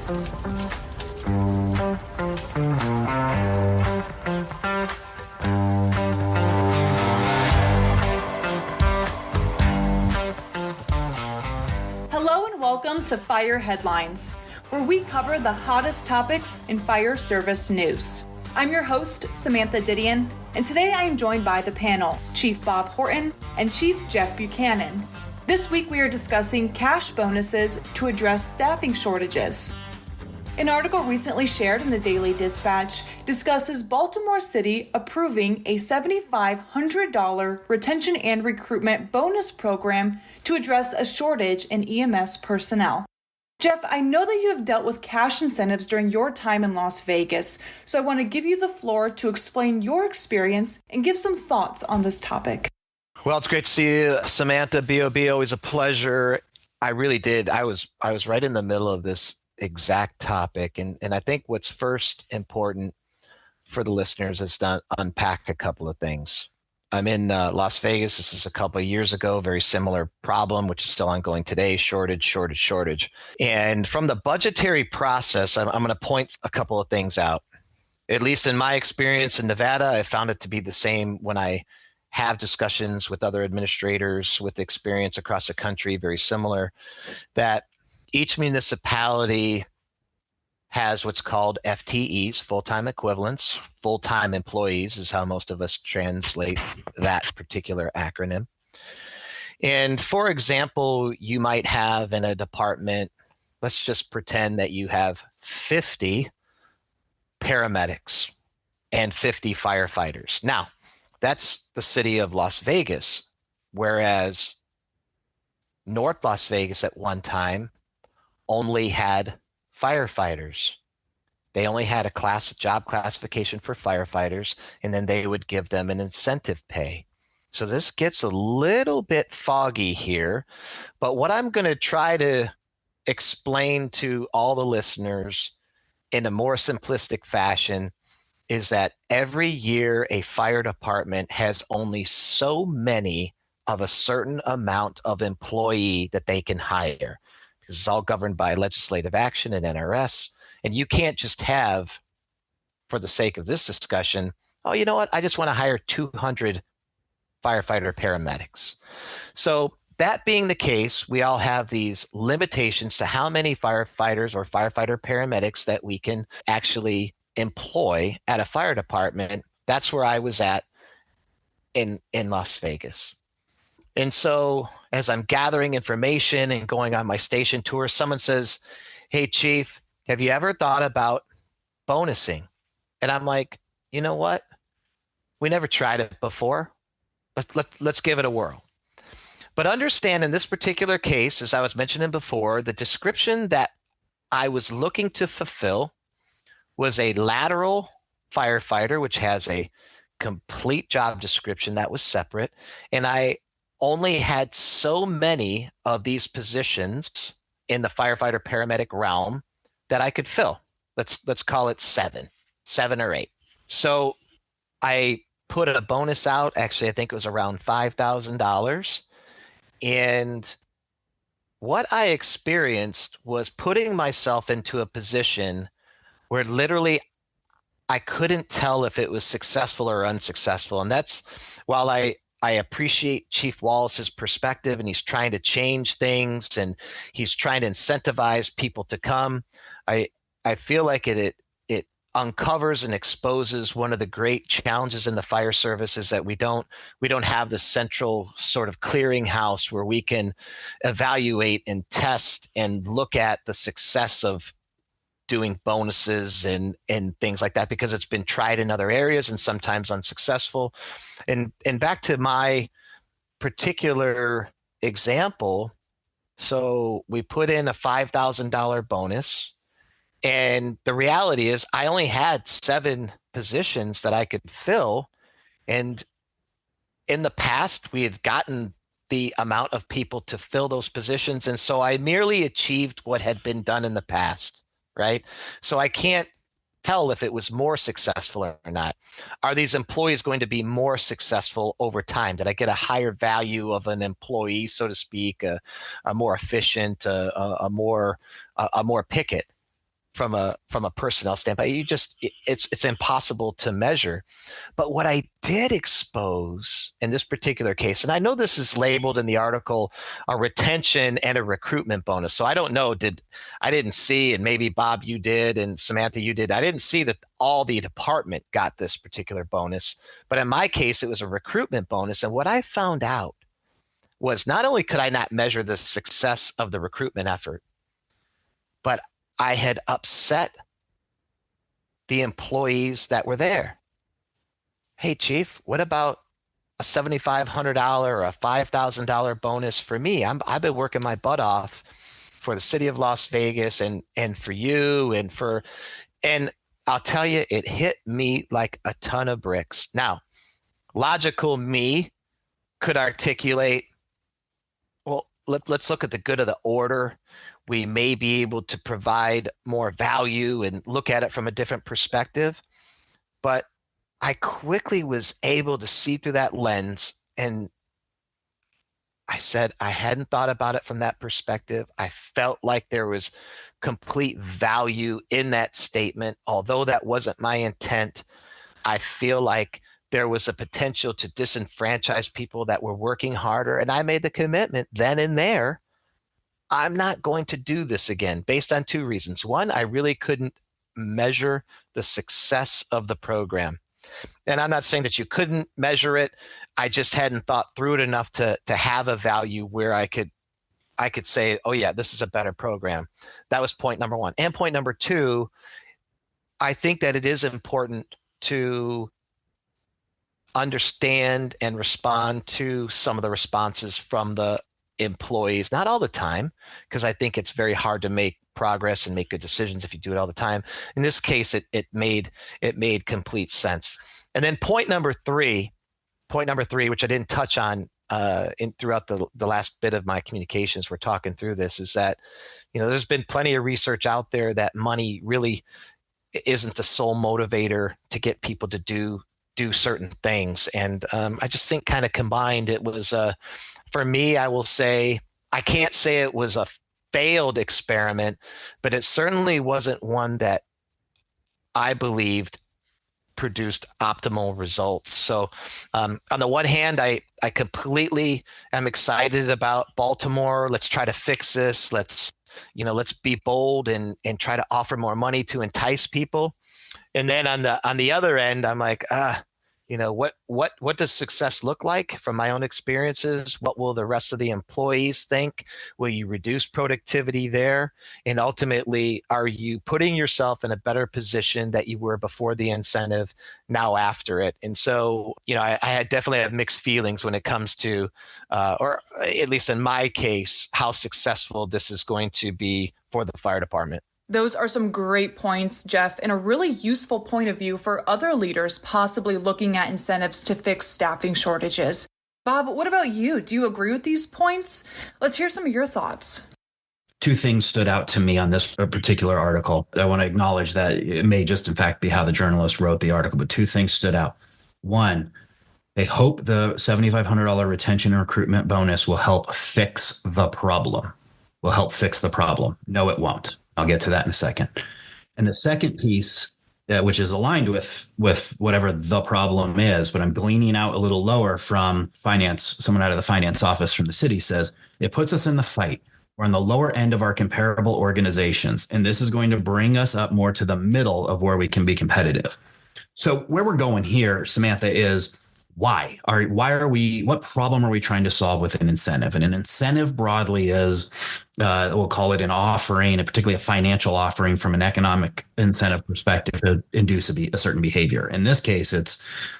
Hello and welcome to Fire Headlines, where we cover the hottest topics in fire service news. I'm your host, Samantha Didion, and today I am joined by the panel, Chief Bob Horton and Chief Jeff Buchanan. This week we are discussing cash bonuses to address staffing shortages. An article recently shared in the Daily Dispatch discusses Baltimore City approving a $7,500 retention and recruitment bonus program to address a shortage in EMS personnel. Jeff, I know that you have dealt with cash incentives during your time in Las Vegas, so I want to give you the floor to explain your experience and give some thoughts on this topic. Well, it's great to see you, Samantha. BOB, always a pleasure. I really did. I was right in the middle of this exact topic. And I think what's first important for the listeners is to unpack a couple of things. I'm in Las Vegas. This is a couple of years ago, very similar problem, which is still ongoing today, shortage. And from the budgetary process, I'm going to point a couple of things out. At least in my experience in Nevada, I found it to be the same when I have discussions with other administrators with experience across the country, very similar, that each municipality has what's called FTEs, full-time equivalents. Full-time employees is how most of us translate that particular acronym. And for example, you might have in a department, let's just pretend that you have 50 paramedics and 50 firefighters. Now, that's the city of Las Vegas, whereas North Las Vegas at one time only had firefighters. They only had a job classification for firefighters, and then they would give them an incentive pay. So this gets a little bit foggy here, but what I'm going to try to explain to all the listeners in a more simplistic fashion is that every year a fire department has only so many of a certain amount of employee that they can hire. This is all governed by legislative action and NRS. And you can't just have, for the sake of this discussion, oh, you know what? I just want to hire 200 firefighter paramedics. So that being the case, we all have these limitations to how many firefighters or firefighter paramedics that we can actually employ at a fire department. That's where I was at in Las Vegas. And so as I'm gathering information and going on my station tour, someone says, hey, Chief, have you ever thought about bonusing? And I'm like, you know what? We never tried it before. Let's give it a whirl. But understand in this particular case, as I was mentioning before, the description that I was looking to fulfill was a lateral firefighter, which has a complete job description that was separate. And I only had so many of these positions in the firefighter paramedic realm that I could fill. Let's call it seven or eight. So I put a bonus out. Actually, I think it was around $5,000. And what I experienced was putting myself into a position where literally I couldn't tell if it was successful or unsuccessful. And that's, while I appreciate Chief Wallace's perspective and he's trying to change things and he's trying to incentivize people to come, I feel like it uncovers and exposes one of the great challenges in the fire service is that we don't have the central sort of clearinghouse where we can evaluate and test and look at the success of doing bonuses and things like that, because it's been tried in other areas and sometimes unsuccessful. And back to my particular example, so we put in a $5,000 bonus, and the reality is I only had 7 positions that I could fill. And in the past, we had gotten the amount of people to fill those positions. And so I merely achieved what had been done in the past, right? So I can't tell if it was more successful or not. Are these employees going to be more successful over time? Did I get a higher value of an employee, so to speak, a more efficient, a more picket? from a personnel standpoint. It's impossible to measure. But what I did expose in this particular case, and I know this is labeled in the article, a retention and a recruitment bonus. So I don't know, I didn't see, and maybe Bob, you did, and Samantha, you did. I didn't see that all the department got this particular bonus, but in my case, it was a recruitment bonus. And what I found out was not only could I not measure the success of the recruitment effort, but I had upset the employees that were there. Hey, Chief, what about a $7,500 or a $5,000 bonus for me? I've been working my butt off for the city of Las Vegas and for you and I'll tell you, it hit me like a ton of bricks. Now, logical me could articulate, well, let's look at the good of the order. We may be able to provide more value and look at it from a different perspective. But I quickly was able to see through that lens, and I said I hadn't thought about it from that perspective. I felt like there was complete value in that statement. Although that wasn't my intent, I feel like there was a potential to disenfranchise people that were working harder. And I made the commitment then and there, I'm not going to do this again based on two reasons. One, I really couldn't measure the success of the program. And I'm not saying that you couldn't measure it. I just hadn't thought through it enough to have a value where I could say, oh yeah, this is a better program. That was point number one. And point number two, I think that it is important to understand and respond to some of the responses from the employees, not all the time, because I think it's very hard to make progress and make good decisions if you do it all the time. In this case, it made complete sense. And then point number three, which I didn't touch on throughout the last bit of my communications, we're talking through this, is that, there's been plenty of research out there that money really isn't the sole motivator to get people to do certain things. And I just think kind of combined, it was for me, I will say, I can't say it was a failed experiment, but it certainly wasn't one that I believed produced optimal results. So on the one hand, I completely am excited about Baltimore. Let's try to fix this. Let's be bold and try to offer more money to entice people. And then on the other end, I'm like, what does success look like from my own experiences? What will the rest of the employees think? Will you reduce productivity there? And ultimately, are you putting yourself in a better position that you were before the incentive, now after it? And so, I definitely have mixed feelings when it comes to, or at least in my case, how successful this is going to be for the fire department. Those are some great points, Jeff, and a really useful point of view for other leaders possibly looking at incentives to fix staffing shortages. Bob, what about you? Do you agree with these points? Let's hear some of your thoughts. Two things stood out to me on this particular article. I want to acknowledge that it may just, in fact, be how the journalist wrote the article, but two things stood out. One, they hope the $7,500 retention and recruitment bonus will help fix the problem. No, it won't. I'll get to that in a second. And the second piece, which is aligned with whatever the problem is, but I'm gleaning out a little lower from finance, someone out of the finance office from the city says, it puts us in the fight. We're on the lower end of our comparable organizations, and this is going to bring us up more to the middle of where we can be competitive. So where we're going here, Samantha, is what problem are we trying to solve with an incentive? And an incentive broadly is, we'll call it an offering, and particularly a financial offering from an economic incentive perspective to induce a certain behavior. In this case,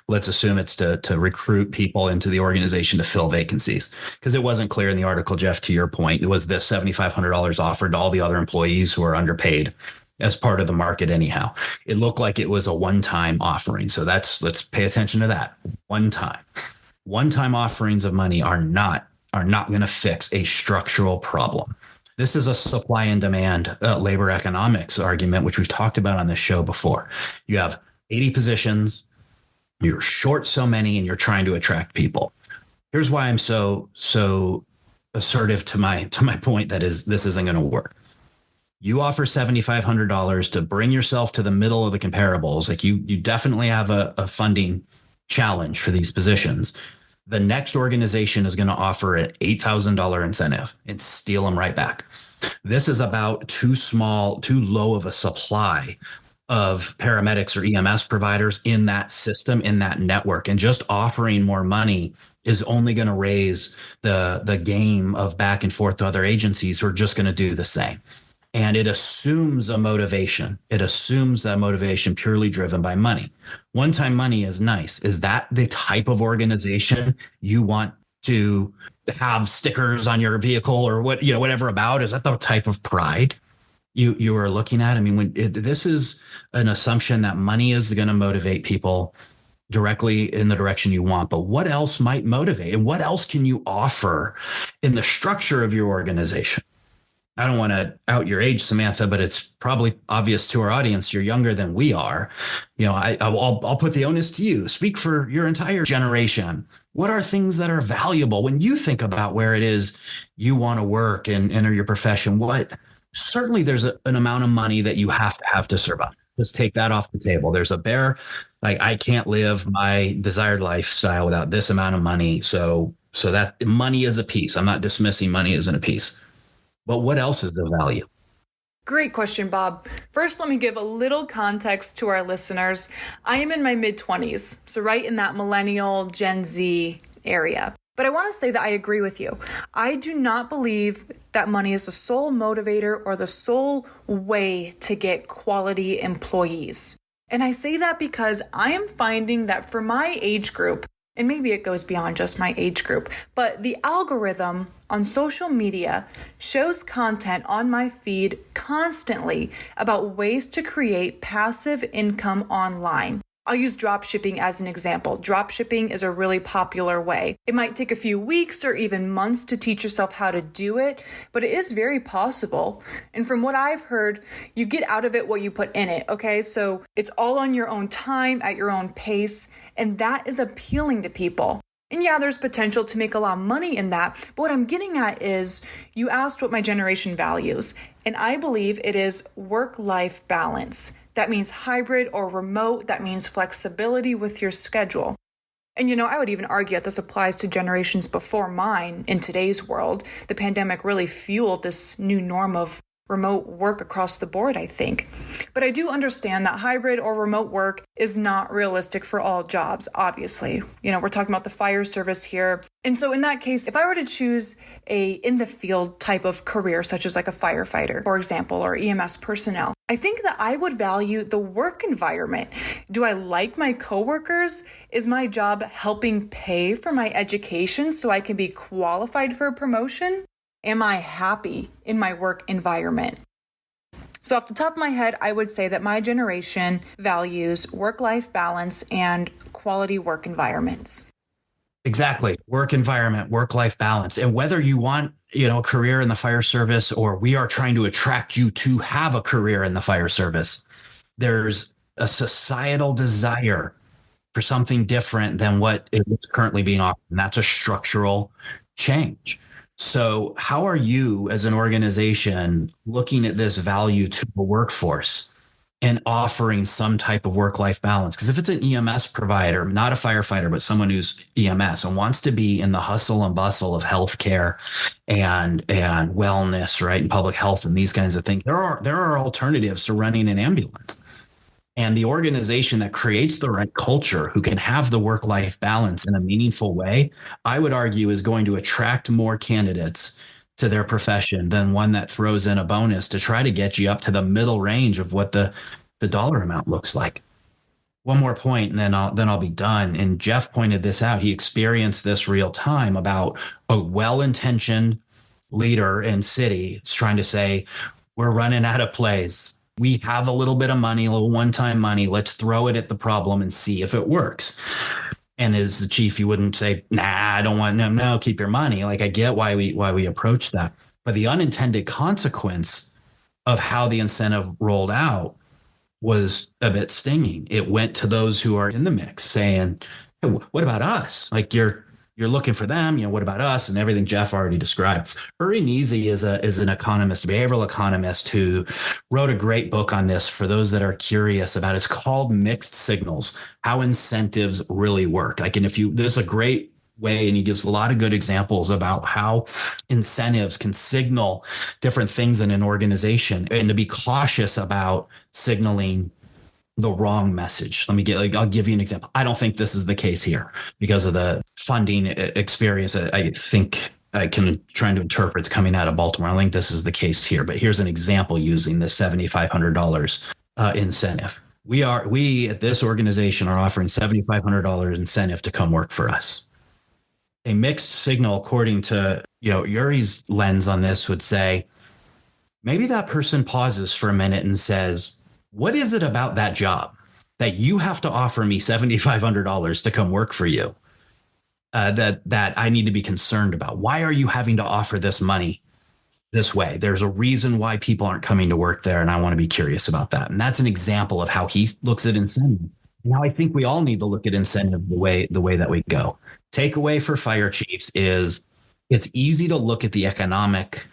let's assume it's to recruit people into the organization to fill vacancies, because it wasn't clear in the article, Jeff, to your point, it was the $7,500 offered to all the other employees who are underpaid as part of the market anyhow. It looked like it was a one-time offering. So let's pay attention to that. One-time offerings of money are not going to fix a structural problem. This is a supply and demand labor economics argument, which we've talked about on this show before. You have 80 positions, you're short so many, and you're trying to attract people. Here's why I'm so assertive to my point that this isn't going to work. You offer $7,500 to bring yourself to the middle of the comparables. Like you definitely have a funding challenge for these positions. The next organization is going to offer an $8,000 incentive and steal them right back. This is about too low of a supply of paramedics or EMS providers in that system, in that network. And just offering more money is only going to raise the game of back and forth to other agencies who are just going to do the same. And it assumes a motivation. It assumes that motivation purely driven by money. One-time money is nice. Is that the type of organization you want to have stickers on your vehicle or whatever about? Is that the type of pride you are looking at? I mean, this is an assumption that money is going to motivate people directly in the direction you want, but what else might motivate, and what else can you offer in the structure of your organization? I don't want to out your age, Samantha, but it's probably obvious to our audience you're younger than we are. I'll put the onus to you. Speak for your entire generation. What are things that are valuable when you think about where it is you want to work and enter your profession? Certainly there's an amount of money that you have to survive. Let's take that off the table. There's a bare, like, I can't live my desired lifestyle without this amount of money. So that money is a piece. I'm not dismissing money isn't a piece. But what else is of value? Great question, Bob. First, let me give a little context to our listeners. I am in my mid-20s, so right in that millennial Gen Z area. But I want to say that I agree with you. I do not believe that money is the sole motivator or the sole way to get quality employees. And I say that because I am finding that for my age group, and maybe it goes beyond just my age group, but the algorithm on social media shows content on my feed constantly about ways to create passive income online. I'll use dropshipping as an example. Dropshipping is a really popular way. It might take a few weeks or even months to teach yourself how to do it, but it is very possible. And from what I've heard, you get out of it what you put in it, okay? So it's all on your own time, at your own pace, and that is appealing to people. And yeah, there's potential to make a lot of money in that, but what I'm getting at is, you asked what my generation values, and I believe it is work-life balance. That means hybrid or remote. That means flexibility with your schedule. And I would even argue that this applies to generations before mine in today's world. The pandemic really fueled this new norm of remote work across the board, I think. But I do understand that hybrid or remote work is not realistic for all jobs, obviously. We're talking about the fire service here. And so in that case, if I were to choose a in the field type of career, such as like a firefighter, for example, or EMS personnel, I think that I would value the work environment. Do I like my coworkers? Is my job helping pay for my education so I can be qualified for a promotion? Am I happy in my work environment? So off the top of my head, I would say that my generation values work-life balance and quality work environments. Exactly. Work environment, work-life balance. And whether you want, a career in the fire service, or we are trying to attract you to have a career in the fire service, there's a societal desire for something different than what is currently being offered. And that's a structural change. So how are you as an organization looking at this value to the workforce and offering some type of work-life balance? Because if it's an EMS provider, not a firefighter, but someone who's EMS and wants to be in the hustle and bustle of healthcare and wellness, right, and public health and these kinds of things, there are alternatives to running an ambulance. And the organization that creates the right culture, who can have the work-life balance in a meaningful way, I would argue is going to attract more candidates to their profession than one that throws in a bonus to try to get you up to the middle range of what the dollar amount looks like. One more point, and then I'll be done. And Jeff pointed this out. He experienced this real time about a well-intentioned leader in city is trying to say, we're running out of plays. We have a little bit of money, a little one-time money. Let's throw it at the problem and see if it works. And as the chief, you wouldn't say, nah, I don't want, no, keep your money. Like, I get why we approach that. But the unintended consequence of how the incentive rolled out was a bit stinging. It went to those who are in the mix saying, hey, what about us? Like, you're you're looking for them, what about us, and everything Jeff already described. Uri Nisi is an economist, a behavioral economist, who wrote a great book on this for those that are curious about it. It's called Mixed Signals: How Incentives Really Work. There's a great way, and he gives a lot of good examples about how incentives can signal different things in an organization, and to be cautious about signaling the wrong message. I'll give you an example. I don't think this is the case here because of the funding experience. I think I can trying to interpret it's coming out of Baltimore. I think this is the case here, but here's an example using the $7,500 incentive. We at this organization are offering $7,500 incentive to come work for us. A mixed signal, according to Uri's lens on this, would say maybe that person pauses for a minute and says, what is it about that job that you have to offer me $7,500 to come work for you that I need to be concerned about? Why are you having to offer this money this way? There's a reason why people aren't coming to work there, and I want to be curious about that. And that's an example of how he looks at incentive. Now, I think we all need to look at incentive the way that we go. Takeaway for fire chiefs is it's easy to look at the economic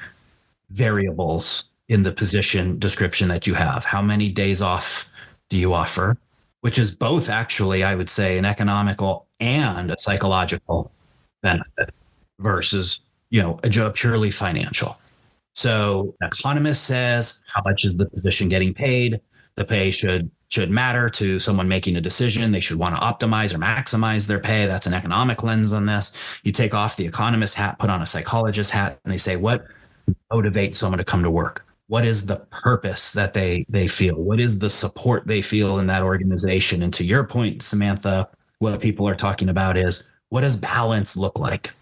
variables in the position description that you have. How many days off do you offer? Which is both, actually, I would say, an economical and a psychological benefit versus, a purely financial. So an economist says, how much is the position getting paid? The pay should matter to someone making a decision. They should want to optimize or maximize their pay. That's an economic lens on this. You take off the economist hat, put on a psychologist hat, and they say, what motivates someone to come to work? What is the purpose that they feel? What is the support they feel in that organization? And to your point, Samantha, what people are talking about is, what does balance look like?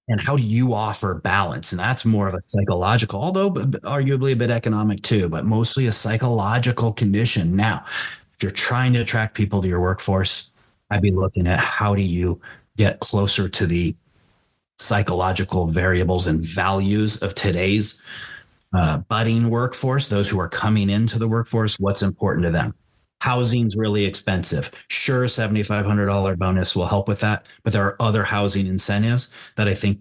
And how do you offer balance? And that's more of a psychological, although arguably a bit economic too, but mostly a psychological condition. Now, if you're trying to attract people to your workforce, I'd be looking at how do you get closer to the psychological variables and values of today's budding workforce, those who are coming into the workforce. What's important to them? Housing's really expensive. Sure, $7,500 bonus will help with that, but there are other housing incentives that I think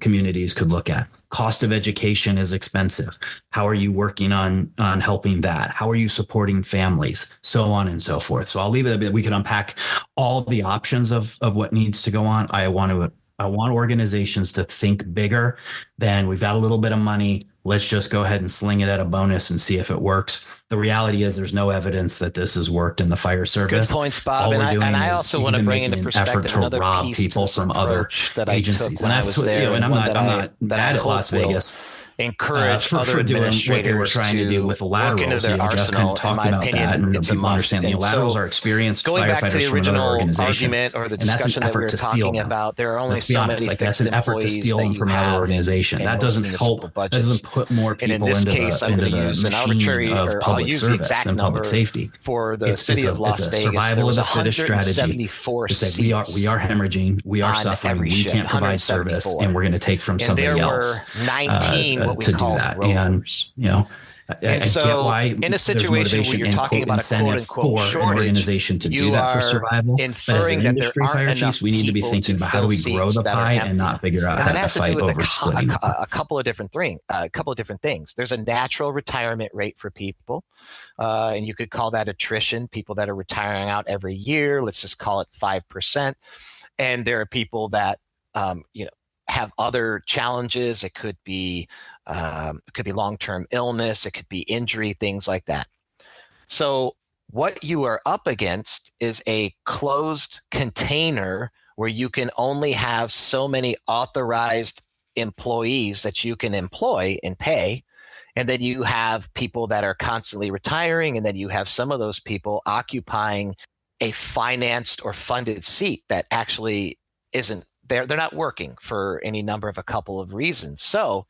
communities could look at. Cost of education is expensive. How are you working on helping that? How are you supporting families? So on and so forth. So I'll leave it a bit. We could unpack all the options of what needs to go on. I want organizations to think bigger than we've got a little bit of money. Let's just go ahead and sling it at a bonus and see if it works. The reality is there's no evidence that this has worked in the fire service. Good points, Bob. And I also want to bring into perspective another rob piece people from other agencies. And that's what, and I'm not mad at Las Vegas. Encourage for doing what they were trying to do with the laterals. Jeff can talk about that, and people understand the laterals are experienced firefighters from another organization. Or the discussion that we were talking about, there are only so many things. That's an effort to steal them from another organization. That doesn't help. That doesn't put more people into the machine of public service and public safety. For the city of Las Vegas, survival of the fittest strategy to say we are hemorrhaging, we are suffering, we can't provide service, and we're going to take from somebody else. 19 to do that. Rovers. And so, I get why in a situation where you're talking about a quote unquote shortage, an organization to do that for survival, but as an industry fire chiefs, we need to be thinking about how do we grow the pie and not figure out how to fight over splitting a couple of different things. There's a natural retirement rate for people, and you could call that attrition. People that are retiring out every year, let's just call it 5%. And there are people that have other challenges. It could be long-term illness. It could be injury, things like that. So what you are up against is a closed container where you can only have so many authorized employees that you can employ and pay. And then you have people that are constantly retiring. And then you have some of those people occupying a financed or funded seat that actually isn't. They're not working for any number of a couple of reasons. So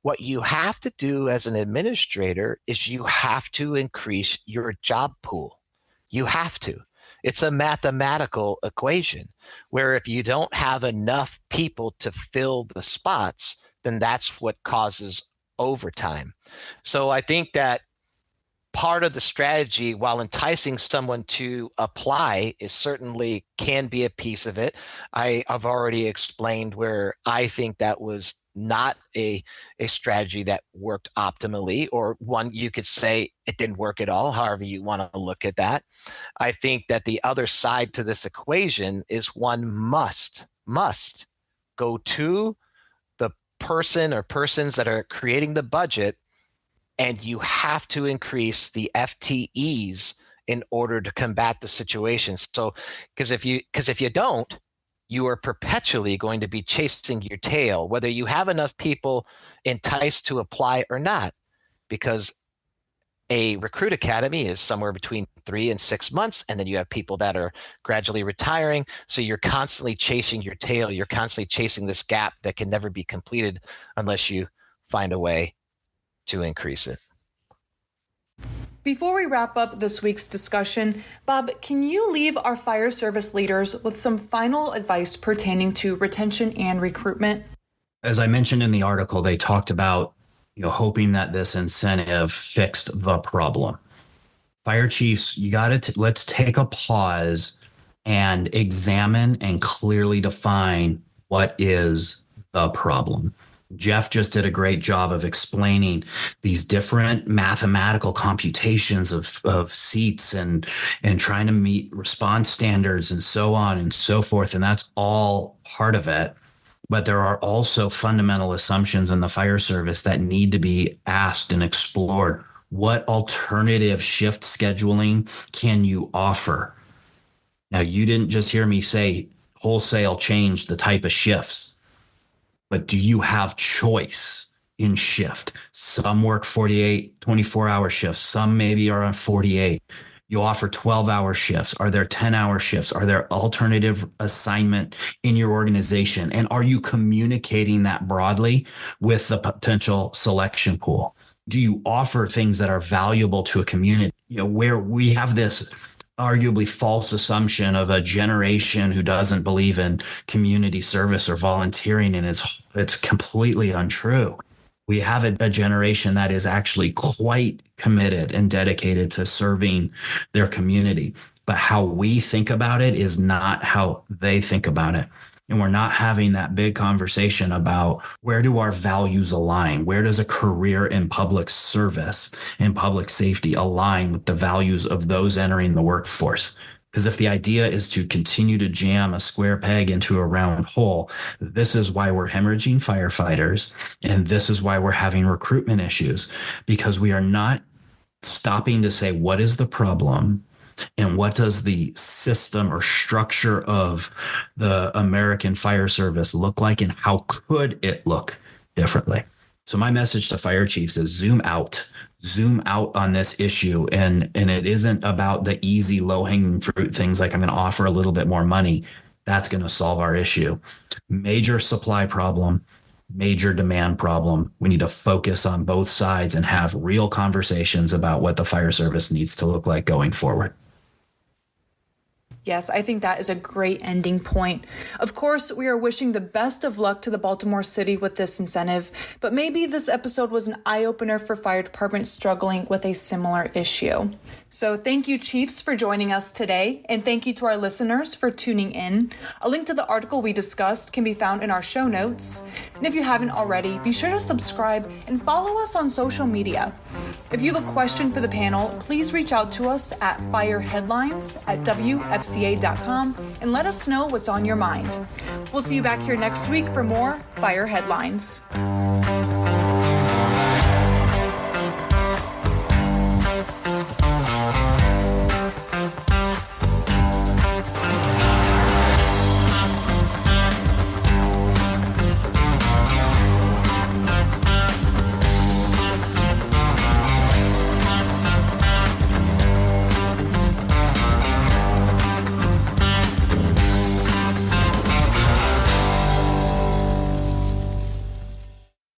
what you have to do as an administrator is you have to increase your job pool. You have to. It's a mathematical equation where if you don't have enough people to fill the spots, then that's what causes overtime. So I think that part of the strategy, while enticing someone to apply, is certainly can be a piece of it. I've already explained where I think that was not a strategy that worked optimally, or one you could say it didn't work at all, however you want to look at that. I think that the other side to this equation is one must go to the person or persons that are creating the budget, and you have to increase the FTEs in order to combat the situation. So, because if you don't, you are perpetually going to be chasing your tail, whether you have enough people enticed to apply or not, because a recruit academy is somewhere between 3 and 6 months, and then you have people that are gradually retiring. So you're constantly chasing your tail. You're constantly chasing this gap that can never be completed unless you find a way to increase it. Before we wrap up this week's discussion, Bob, can you leave our fire service leaders with some final advice pertaining to retention and recruitment? As I mentioned in the article, they talked about hoping that this incentive fixed the problem. Fire chiefs, let's take a pause and examine and clearly define what is the problem. Jeff just did a great job of explaining these different mathematical computations of seats and trying to meet response standards and so on and so forth. And that's all part of it. But there are also fundamental assumptions in the fire service that need to be asked and explored. What alternative shift scheduling can you offer? Now, you didn't just hear me say wholesale change the type of shifts. But do you have choice in shift? Some work 48, 24-hour shifts. Some maybe are on 48. You offer 12-hour shifts. Are there 10-hour shifts? Are there alternative assignment in your organization? And are you communicating that broadly with the potential selection pool? Do you offer things that are valuable to a community? Where we have this arguably false assumption of a generation who doesn't believe in community service or volunteering, and it's completely untrue. We have a generation that is actually quite committed and dedicated to serving their community. But how we think about it is not how they think about it. And we're not having that big conversation about where do our values align? Where does a career in public service and public safety align with the values of those entering the workforce? Because if the idea is to continue to jam a square peg into a round hole, this is why we're hemorrhaging firefighters. And this is why we're having recruitment issues, because we are not stopping to say, what is the problem? And what does the system or structure of the American fire service look like, and how could it look differently? So my message to fire chiefs is zoom out on this issue. And it isn't about the easy low-hanging fruit things like I'm going to offer a little bit more money. That's going to solve our issue. Major supply problem, major demand problem. We need to focus on both sides and have real conversations about what the fire service needs to look like going forward. Yes, I think that is a great ending point. Of course, we are wishing the best of luck to the Baltimore City with this incentive, but maybe this episode was an eye-opener for fire departments struggling with a similar issue. So thank you, Chiefs, for joining us today, and thank you to our listeners for tuning in. A link to the article we discussed can be found in our show notes. And if you haven't already, be sure to subscribe and follow us on social media. If you have a question for the panel, please reach out to us at fireheadlines@WFCA.com and let us know what's on your mind. We'll see you back here next week for more Fire Headlines.